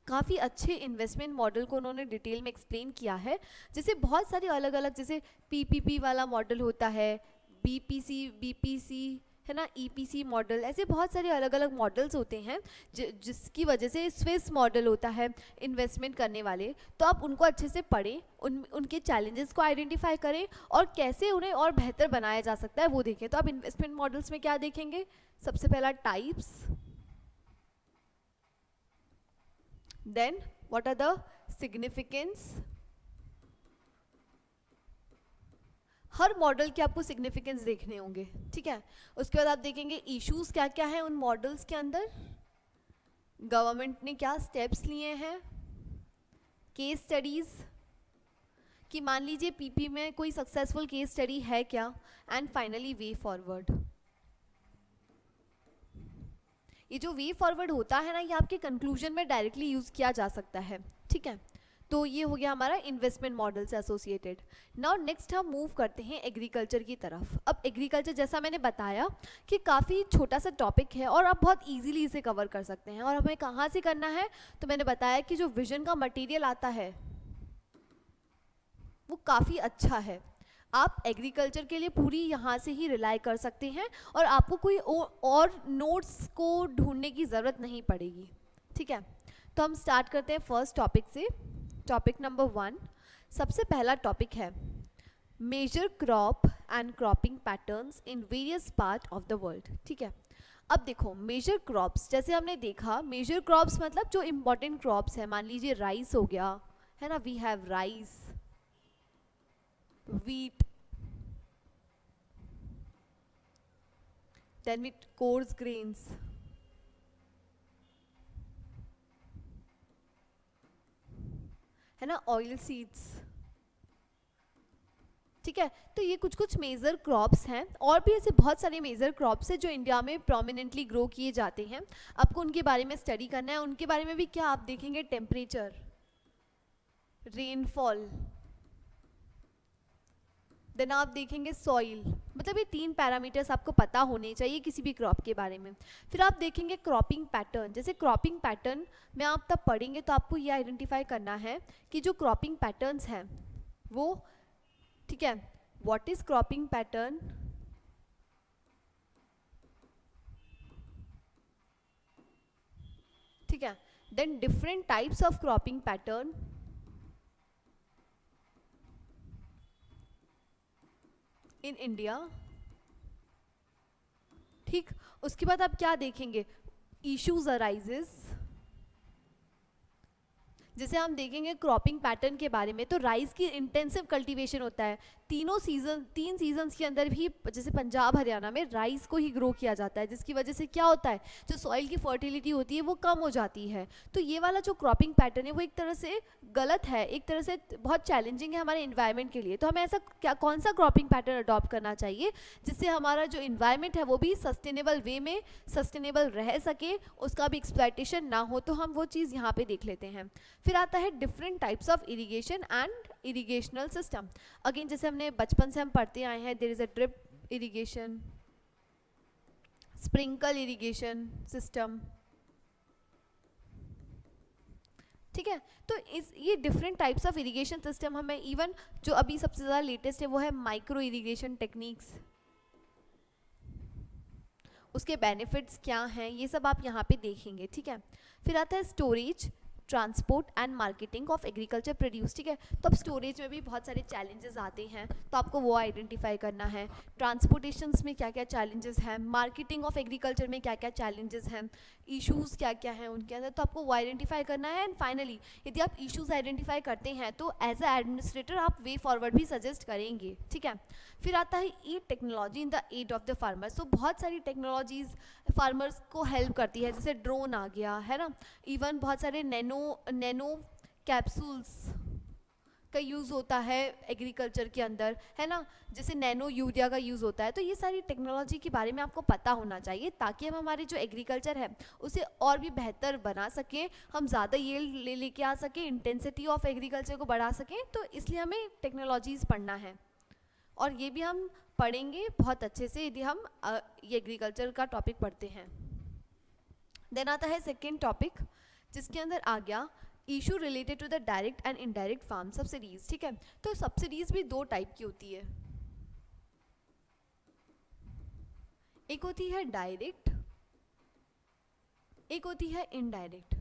काफ़ी अच्छे इन्वेस्टमेंट मॉडल को उन्होंने डिटेल में एक्सप्लेन किया है। जैसे बहुत सारे अलग अलग, जैसे पीपीपी वाला मॉडल होता है, बीपीसी है ना, ईपीसी मॉडल, ऐसे बहुत सारे अलग अलग मॉडल्स होते हैं जिसकी वजह से स्विस मॉडल होता है इन्वेस्टमेंट करने वाले। तो आप उनको अच्छे से पढ़ें, उनके चैलेंजेस को आइडेंटिफाई करें और कैसे उन्हें और बेहतर बनाया जा सकता है वो देखें। तो आप इन्वेस्टमेंट मॉडल्स में क्या देखेंगे, सबसे पहला types, then what are the significance, हर मॉडल के आपको सिग्निफिकेंस देखने होंगे। ठीक है, उसके बाद आप देखेंगे इश्यूज क्या क्या है उन मॉडल्स के अंदर, गवर्नमेंट ने क्या स्टेप्स लिए हैं, केस स्टडीज कि मान लीजिए पीपी में कोई सक्सेसफुल केस स्टडी है क्या, एंड फाइनली वे फॉरवर्ड। ये जो वे फॉरवर्ड होता है ना, ये आपके कंक्लूजन में डायरेक्टली यूज किया जा सकता है। ठीक है, तो ये हो गया हमारा इन्वेस्टमेंट मॉडल से एसोसिएटेड। नाउ नेक्स्ट हम मूव करते हैं एग्रीकल्चर की तरफ। अब एग्रीकल्चर, जैसा मैंने बताया कि काफ़ी छोटा सा टॉपिक है और आप बहुत इजीली इसे कवर कर सकते हैं। और हमें कहाँ से करना है, तो मैंने बताया कि जो विजन का मटेरियल आता है वो काफ़ी अच्छा है। आप एग्रीकल्चर के लिए पूरी यहाँ से ही रिलाई कर सकते हैं और आपको कोई और नोट्स को ढूंढने की ज़रूरत नहीं पड़ेगी। ठीक है, तो हम स्टार्ट करते हैं फर्स्ट टॉपिक से। टॉपिक नंबर 1, सबसे पहला टॉपिक है major crop and cropping patterns in various part of the world. ठीक है, अब देखो मेजर क्रॉप्स, जैसे हमने देखा मेजर क्रॉप्स मतलब जो इम्पोर्टेंट क्रॉप्स है, मान लीजिए राइस हो गया, है ना, we have rice, wheat, then with coarse grains, है ना, ऑयल सीड्स। ठीक है, तो ये कुछ कुछ मेजर क्रॉप्स हैं, और भी ऐसे बहुत सारे मेजर क्रॉप्स हैं जो इंडिया में प्रोमिनेंटली ग्रो किए जाते हैं। आपको उनके बारे में स्टडी करना है। उनके बारे में भी क्या आप देखेंगे, टेम्परेचर, रेनफॉल, देन आप देखेंगे सॉइल, मतलब ये 3 पैरामीटर्स आपको पता होने चाहिए किसी भी क्रॉप के बारे में। फिर आप देखेंगे क्रॉपिंग पैटर्न। जैसे क्रॉपिंग पैटर्न में आप तब पढ़ेंगे तो आपको ये आइडेंटिफाई करना है कि जो क्रॉपिंग पैटर्न्स हैं वो, ठीक है, व्हाट इज क्रॉपिंग पैटर्न, ठीक है, then different types of cropping pattern, in India. ठीक, उसके बाद आप क्या देखेंगे, इश्यूज अराइजेस। जैसे हम देखेंगे क्रॉपिंग पैटर्न के बारे में, तो राइस की इंटेंसिव कल्टीवेशन होता है। 3 सीजन्स के अंदर भी, जैसे पंजाब हरियाणा में राइस को ही ग्रो किया जाता है, जिसकी वजह से क्या होता है, जो सॉइल की फर्टिलिटी होती है वो कम हो जाती है। तो ये वाला जो क्रॉपिंग पैटर्न है वो एक तरह से गलत है, एक तरह से बहुत चैलेंजिंग है हमारे इन्वायरमेंट के लिए। तो हमें ऐसा क्या, कौन सा क्रॉपिंग पैटर्न अडॉप्ट करना चाहिए जिससे हमारा जो इन्वायरमेंट है वो भी सस्टेनेबल वे में सस्टेनेबल रह सके, उसका भी एक्सप्लॉयटेशन ना हो। तो हम वो चीज़ यहाँ पे देख लेते हैं। फिर आता है different types of irrigation and irrigational system. Again जैसे हमने बचपन से हम पढ़ते आए हैं, there is a drip irrigation, sprinkle irrigation system. ठीक है, तो ये different types of irrigation system हमें, इवन जो अभी सबसे ज़्यादा लेटेस्ट है वो है माइक्रो इरिगेशन टेक्निक्स, उसके बेनिफिट्स क्या हैं, ये सब आप यहाँ पे देखेंगे। ठीक है, फिर आता है storage, transport and marketing of agriculture produce. ठीक है, तो अब स्टोरेज में भी बहुत सारे चैलेंजेस आते हैं, तो आपको वो आइडेंटिफाई करना है। ट्रांसपोर्टेशंस में क्या क्या चैलेंजेस हैं, मार्केटिंग ऑफ एग्रीकल्चर में क्या क्या चैलेंजेस हैं, इश्यूज़ क्या क्या हैं उनके अंदर, तो आपको वो आइडेंटिफाई करना है। एंड फाइनली यदि आप इश्यूज़ आइडेंटिफाई करते हैं तो एज अ एडमिनिस्ट्रेटर आप वे फॉरवर्ड भी सजेस्ट करेंगे। ठीक है, फिर आता है e technology in the aid of the farmers. तो बहुत सारी टेक्नोलॉजीज़ फार्मर्स को हेल्प करती है, जैसे ड्रोन आ गया, है ना, इवन बहुत सारे नैनो कैप्सूल्स का यूज़ होता है एग्रीकल्चर के अंदर, है ना, जैसे नैनो यूरिया का यूज़ होता है। तो ये सारी टेक्नोलॉजी के बारे में आपको पता होना चाहिए ताकि हम हमारे जो एग्रीकल्चर है उसे और भी बेहतर बना सकें, हम ज़्यादा ये लेके आ सकें, इंटेंसिटी ऑफ एग्रीकल्चर को बढ़ा सकें। तो इसलिए हमें टेक्नोलॉजीज़ पढ़ना है, और ये भी हम पढ़ेंगे बहुत अच्छे से यदि हम ये एग्रीकल्चर का टॉपिक पढ़ते हैं। देन आता है सेकेंड टॉपिक, जिसके अंदर आ गया issue related to the direct and indirect farm subsidies. ठीक है, तो सब्सिडीज भी 2 टाइप की होती है, एक होती है डायरेक्ट, एक होती है इनडायरेक्ट।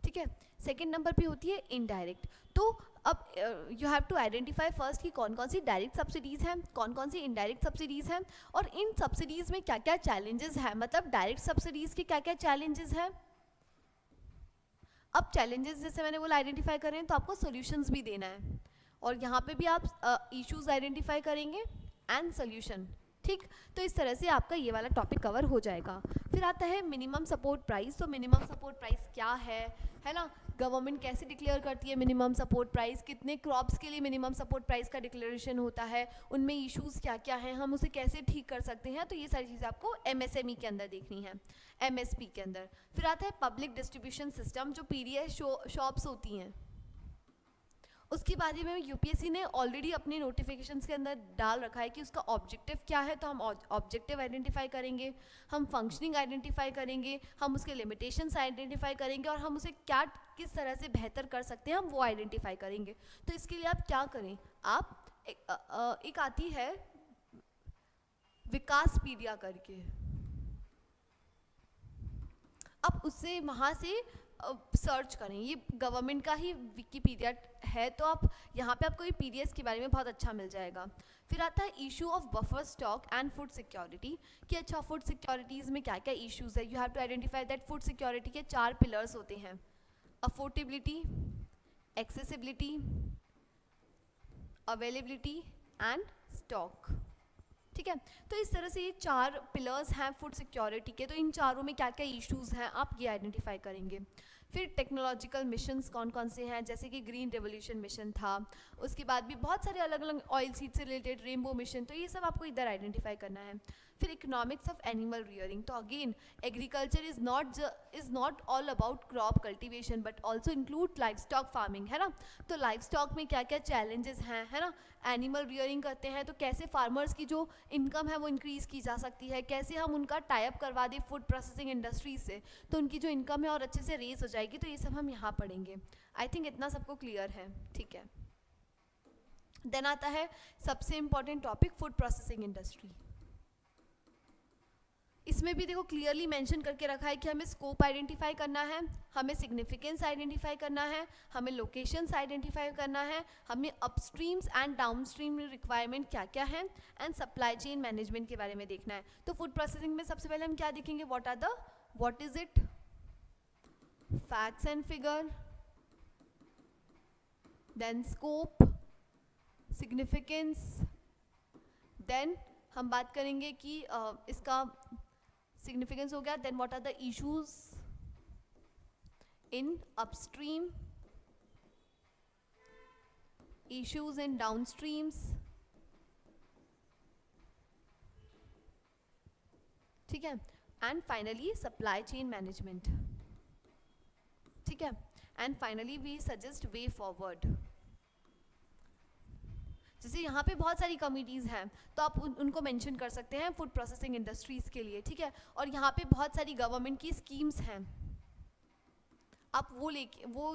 ठीक है, सेकेंड नंबर पे होती है इनडायरेक्ट। तो अब you have to identify first कि कौन कौन सी डायरेक्ट सब्सिडीज़ हैं, कौन कौन सी इनडायरेक्ट सब्सिडीज़ हैं, और इन सब्सिडीज़ में क्या क्या चैलेंजेस हैं, मतलब डायरेक्ट सब्सिडीज़ के क्या क्या चैलेंजेस हैं। अब चैलेंजेस जैसे मैंने बोला आइडेंटिफाई करें, तो आपको सॉल्यूशंस भी देना है, और यहाँ पे भी आप इश्यूज आइडेंटिफाई करेंगे एंड सोल्यूशन। ठीक, तो इस तरह से आपका ये वाला टॉपिक कवर हो जाएगा। फिर आता है मिनिमम सपोर्ट प्राइस। तो मिनिमम सपोर्ट प्राइस क्या है ना, गवर्नमेंट कैसे डिक्लेयर करती है मिनिमम सपोर्ट प्राइस, कितने क्रॉप्स के लिए मिनिमम सपोर्ट प्राइस का डिक्लेरेशन होता है, उनमें इश्यूज़ क्या क्या हैं, हम उसे कैसे ठीक कर सकते हैं। तो ये सारी चीज़ें आपको एमएसएमई के अंदर देखनी है, एमएसपी के अंदर। फिर आता है पब्लिक डिस्ट्रीब्यूशन सिस्टम, जो पीडीएस शॉप्स होती हैं, उसके बारे में यूपीएससी ने ऑलरेडी अपने नोटिफिकेशंस के अंदर डाल रखा है कि उसका ऑब्जेक्टिव क्या है। तो हम ऑब्जेक्टिव आइडेंटिफाई करेंगे, हम फंक्शनिंग आइडेंटिफाई करेंगे, हम उसके लिमिटेशंस आइडेंटिफाई करेंगे, और हम उसे क्या किस तरह से बेहतर कर सकते हैं हम वो आइडेंटिफाई करेंगे। तो इसके लिए आप क्या करें, आप एक आती है विकासपीडिया करके। अब उससे वहाँ से सर्च करें, ये गवर्नमेंट का ही विकीपीडिया है, तो आप यहाँ पे आपको ये पीडीएस के बारे में बहुत अच्छा मिल जाएगा। फिर आता है issue of buffer stock and food security, कि अच्छा फूड सिक्योरिटीज़ में क्या क्या इश्यूज है। You have to identify that food security के 4 पिलर्स होते हैं, affordability, accessibility, availability and stock. ठीक है, तो इस तरह से ये 4 पिलर्स हैं फूड सिक्योरिटी के। तो इन चारों में क्या क्या इश्यूज हैं आप ये आइडेंटिफाई करेंगे। फिर टेक्नोलॉजिकल मिशंस कौन कौन से हैं, जैसे कि ग्रीन रेवोल्यूशन मिशन था, उसके बाद भी बहुत सारे अलग अलग ऑयल सीड से रिलेटेड रेनबो मिशन, तो ये सब आपको इधर आइडेंटिफाई करना है। फिर इकोनॉमिक्स ऑफ एनिमल रियरिंग, तो again agriculture is not all about crop cultivation but also include life stock farming, है ना। तो लाइफ स्टॉक में क्या क्या चैलेंजेस हैं, है ना। एनिमल रियरिंग करते हैं तो कैसे फार्मर्स की जो इनकम है वो इंक्रीज़ की जा सकती है, कैसे हम उनका टाइप करवा दें फूड प्रोसेसिंग इंडस्ट्रीज से, तो उनकी जो इनकम है और अच्छे से रेज हो जाएगी। तो ये सब हम यहाँ पढ़ेंगे। आई थिंक इतना सबको क्लियर है, ठीक है। देन आता है सबसे important topic, food processing industry. इसमें भी देखो क्लियरली मेंशन करके रखा है कि हमें स्कोप आइडेंटिफाई करना है, हमें सिग्निफिकेंस आइडेंटिफाई करना है, हमें लोकेशंस आइडेंटिफाई करना है, हमें अपस्ट्रीम्स एंड डाउनस्ट्रीम रिक्वायरमेंट क्या क्या है, एंड सप्लाई चेन मैनेजमेंट के बारे में देखना है। तो फूड प्रोसेसिंग में सबसे पहले हम क्या देखेंगे, what is it, facts and figure, then scope, significance, then हम बात करेंगे कि इसका सिग्निफिकेंस हो गया, then what are the issues in upstream, issues in downstreams, ठीक है, and finally supply chain management, ठीक है, and finally we suggest way forward. जैसे यहाँ पे बहुत सारी कमिटीज़ हैं तो आप उनको मेंशन कर सकते हैं फूड प्रोसेसिंग इंडस्ट्रीज़ के लिए, ठीक है। और यहाँ पे बहुत सारी गवर्नमेंट की स्कीम्स हैं, आप वो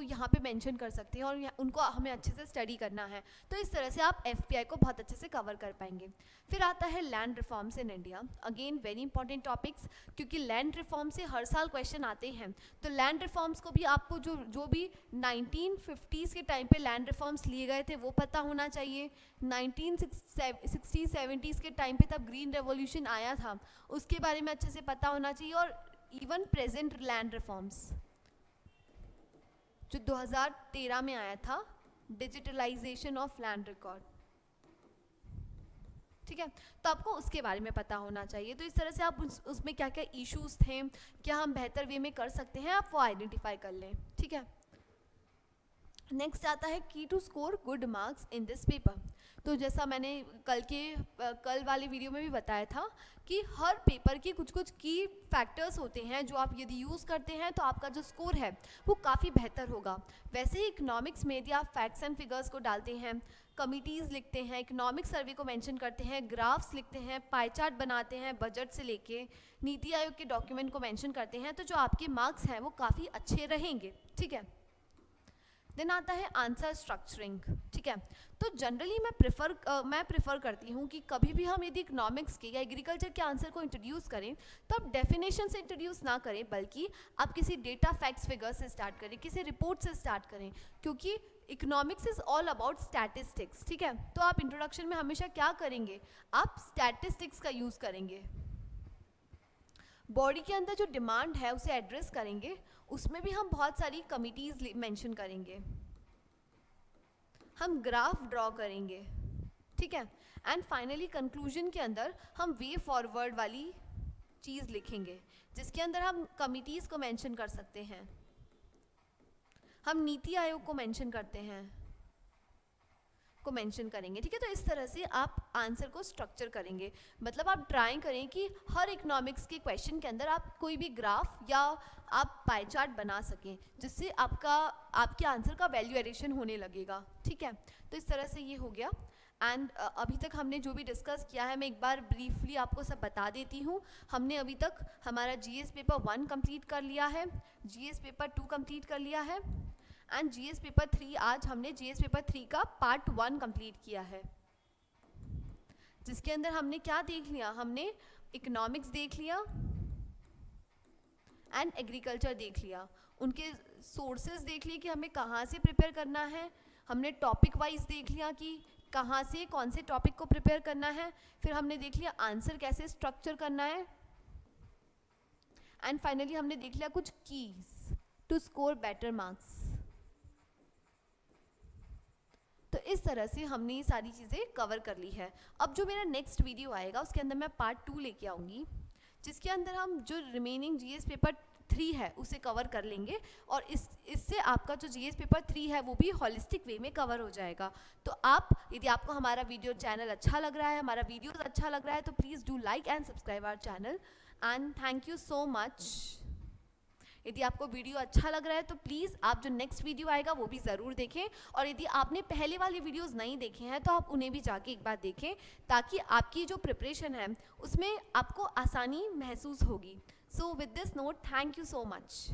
यहाँ पे मेंशन कर सकते हैं और उनको हमें अच्छे से स्टडी करना है। तो इस तरह से आप एफपीआई को बहुत अच्छे से कवर कर पाएंगे। फिर आता है land reforms in India, again very important topics, क्योंकि लैंड रिफॉर्म से हर साल क्वेश्चन आते हैं। तो लैंड रिफॉर्म्स को भी आपको जो भी 1950s के टाइम पे लैंड रिफॉर्म्स लिए गए थे वो पता होना चाहिए। 1960-70s के टाइम पे तब ग्रीन रेवोल्यूशन आया था, उसके बारे में अच्छे से पता होना चाहिए। और इवन प्रेजेंट लैंड रिफॉर्म्स जो 2013 में आया था, डिजिटलाइजेशन ऑफ लैंड रिकॉर्ड, ठीक है, तो आपको उसके बारे में पता होना चाहिए। तो इस तरह से आप उसमें क्या क्या इश्यूज थे, क्या हम बेहतर वे में कर सकते हैं, आप वो आइडेंटिफाई कर लें, ठीक है। नेक्स्ट आता है key to score good marks in this paper. तो जैसा मैंने कल वाले वीडियो में भी बताया था कि हर पेपर के कुछ कुछ की फैक्टर्स होते हैं जो आप यदि यूज़ करते हैं तो आपका जो स्कोर है वो काफ़ी बेहतर होगा। वैसे ही इकोनॉमिक्स में यदि आप फैक्ट्स एंड फिगर्स को डालते हैं, कमिटीज़ लिखते हैं, इकोनॉमिक सर्वे को मेंशन करते हैं, ग्राफ्स लिखते हैं, पाई चार्ट बनाते हैं, बजट से लेके नीति आयोग के डॉक्यूमेंट को मेंशन करते हैं, तो जो आपके मार्क्स हैं वो काफ़ी अच्छे रहेंगे, ठीक है। देन आता है आंसर स्ट्रक्चरिंग, ठीक है। तो जनरली मैं प्रेफर करती हूँ कि कभी भी हम यदि इकोनॉमिक्स के या एग्रीकल्चर के आंसर को इंट्रोड्यूस करें तो आप डेफिनेशन से इंट्रोड्यूस ना करें, बल्कि आप किसी डेटा फैक्ट्स फिगर से स्टार्ट करें, किसी रिपोर्ट से स्टार्ट करें, क्योंकि economics is all about statistics, ठीक है। तो आप इंट्रोडक्शन में हमेशा क्या करेंगे, आप स्टैटिस्टिक्स का यूज़ करेंगे, बॉडी के अंदर जो डिमांड है उसे एड्रेस करेंगे, उसमें भी हम बहुत सारी कमिटीज़ मेंशन करेंगे, हम ग्राफ ड्रॉ करेंगे, ठीक है। एंड फाइनली कंक्लूजन के अंदर हम वे फॉरवर्ड वाली चीज़ लिखेंगे, जिसके अंदर हम कमिटीज़ को मेंशन कर सकते हैं, हम नीति आयोग को मेंशन करेंगे, ठीक है। तो इस तरह से आप आंसर को स्ट्रक्चर करेंगे, मतलब आप ट्राई करें कि हर इकोनॉमिक्स के क्वेश्चन के अंदर आप कोई भी ग्राफ या आप पाई चार्ट बना सकें, जिससे आपके आंसर का वैल्यू एडिशन होने लगेगा, ठीक है। तो इस तरह से ये हो गया। एंड अभी तक हमने जो भी डिस्कस किया है मैं एक बार ब्रीफली आपको सब बता देती हूँ। हमने अभी तक हमारा जीएस पेपर 1 कंप्लीट कर लिया है, जीएस पेपर 2 कंप्लीट कर लिया है, एंड जीएस पेपर 3 आज हमने जीएस पेपर 3 का पार्ट 1 कंप्लीट किया है। जिसके अंदर हमने क्या देख लिया, हमने इकोनॉमिक्स देख लिया एंड एग्रीकल्चर देख लिया, उनके सोर्सेज देख लिए कि हमें कहाँ से प्रिपेयर करना है, हमने टॉपिक वाइज देख लिया कि कहाँ से कौन से टॉपिक को प्रिपेयर करना है, फिर हमने देख लिया आंसर कैसे स्ट्रक्चर करना है, एंड फाइनली हमने देख लिया कुछ keys to score better marks. तो इस तरह से हमने ये सारी चीज़ें कवर कर ली है। अब जो मेरा नेक्स्ट वीडियो आएगा उसके अंदर मैं पार्ट 2 लेके आऊँगी, जिसके अंदर हम जो रिमेनिंग जीएस पेपर 3 है उसे कवर कर लेंगे, और इससे आपका जो जीएस पेपर 3 है वो भी हॉलिस्टिक वे में कवर हो जाएगा। तो आप, यदि आपको हमारा वीडियो चैनल अच्छा लग रहा है, हमारा वीडियो अच्छा लग रहा है, तो please do like and subscribe our channel and thank you so much. यदि आपको वीडियो अच्छा लग रहा है तो प्लीज़ आप जो नेक्स्ट वीडियो आएगा वो भी ज़रूर देखें, और यदि आपने पहले वाले वीडियोस नहीं देखे हैं तो आप उन्हें भी जाके एक बार देखें, ताकि आपकी जो प्रिपरेशन है उसमें आपको आसानी महसूस होगी। So with this note, thank you so much.